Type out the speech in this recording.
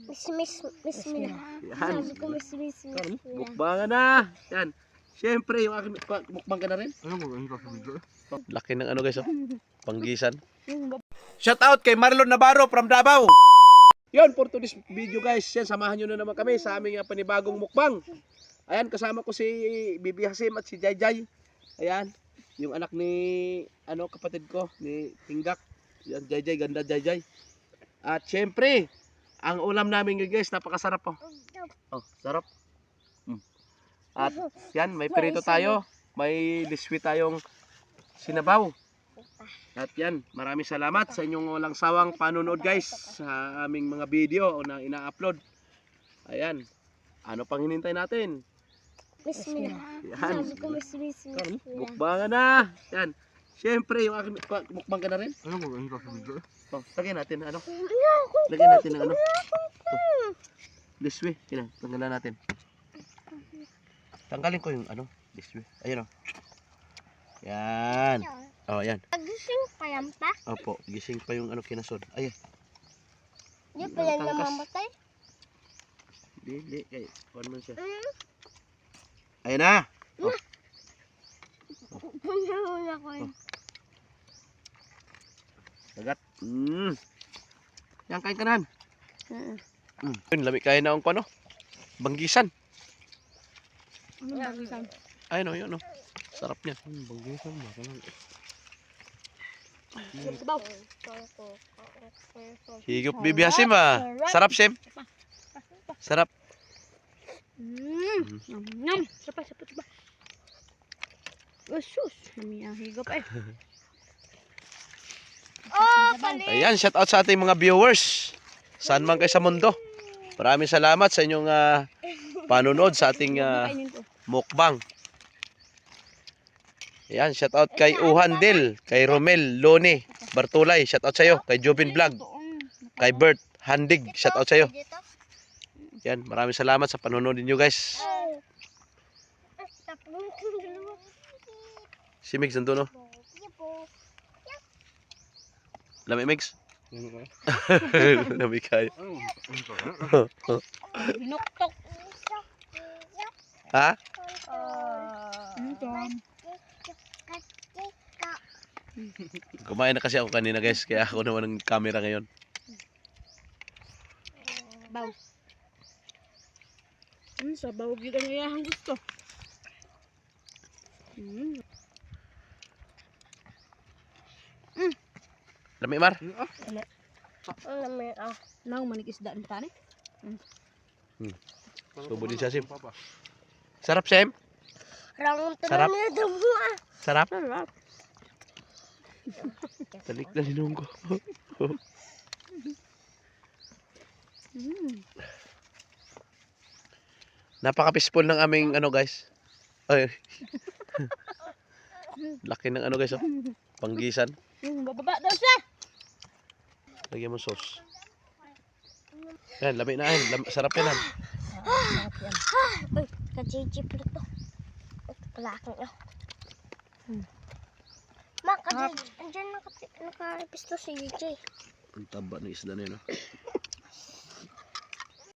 Bismillah. Yan. Sabi ko bismillah. Mukbangan na. Yan. Siyempre, yung aking mukbang ka na rin. Laki ng ano guys, oh. Panggisan. Shout out kay Marlon Navarro from Davao. Yun, for today's video guys. Yan, samahan nyo na naman kami sa aming panibagong mukbang. Ayan, kasama ko si Bibi Hasim at si Jayjay. Ayan, yung anak ni kapatid ko, ni Tinggak. Yan, Jayjay, ganda Jayjay. At syempre, ang ulam namin guys, napakasarap po. Oh, sarap. At yan, may perito tayo. May liswi tayong sinabaw. At yan, maraming salamat sa inyong walang sawang panunood guys sa aming mga video na ina-upload. Ayan, ano pang hinintay natin? Bismillah. Yan, Sabi ko bismillah. mukbangan na. Yan, syempre yung aking mukbang ka na rin. Oh, lagyan natin ano? Lagyan natin ng ano? Oh, liswi, yan, tanggalan natin. Tanggalin ko yung ano, liswi. Ayun oh. Yan. Oh, yan. Gising pa yan pa? Opo, gising pa yung ano kinasod. Ayan. Di pa yan namamatay? Dili, kay kuan man siya. Ayan na. Oh. Punahula ko yun. Dagat. Yan, kain ka na. Yun, lami kain na ang ano? Banggisan. Ano banggisan? Ayun o, yun o. Sarap niya. Banggisan, makalang. Sabaw. Higop Bibi Hasim ah. Sarap, Sim. Sarap. Nam. Sapa. Usus. May higop eh. Oh, pali. Ayan, shout out sa ating mga viewers. Saan man kayo sa mundo. Maraming salamat sa inyong panonood sa ating mukbang. Ayan, shout out kay Uhandil, kay Romel Lone Bartulay, shout out sa iyo, kay Jobin Vlog, kay Bert Handig, shout out sa iyo. Yan, maraming salamat sa panonood niyo guys. Si Migs nandun no? Lami Migs? Lami kayo. Binuktok. Ha? Kumain na kasi ako kanina guys, kaya ako naman ang camera ngayon. Baw. Sabaw gid ang iyang gusto. Lami Mar? Lami ah. Nang manikisda ni tani. Subo din siya Sim. Sarap Sim? Rangon Sarap. na damo ah. Sarap? Sarap. Talik na linong ko. Napaka-peaceful ng aming ano guys. Ay. Laki ng ano guys oh. Panggisan. Bababa daw siya. Lagyan mo sauce. Yan, lami na yan. Sarap yan. Sarap yan. Uy, ka-JJ pala to. Palaking ah. Ma, ka-JJ. Andiyan naka-repisto si JJ. Ang taba ng isda na yun. Oh.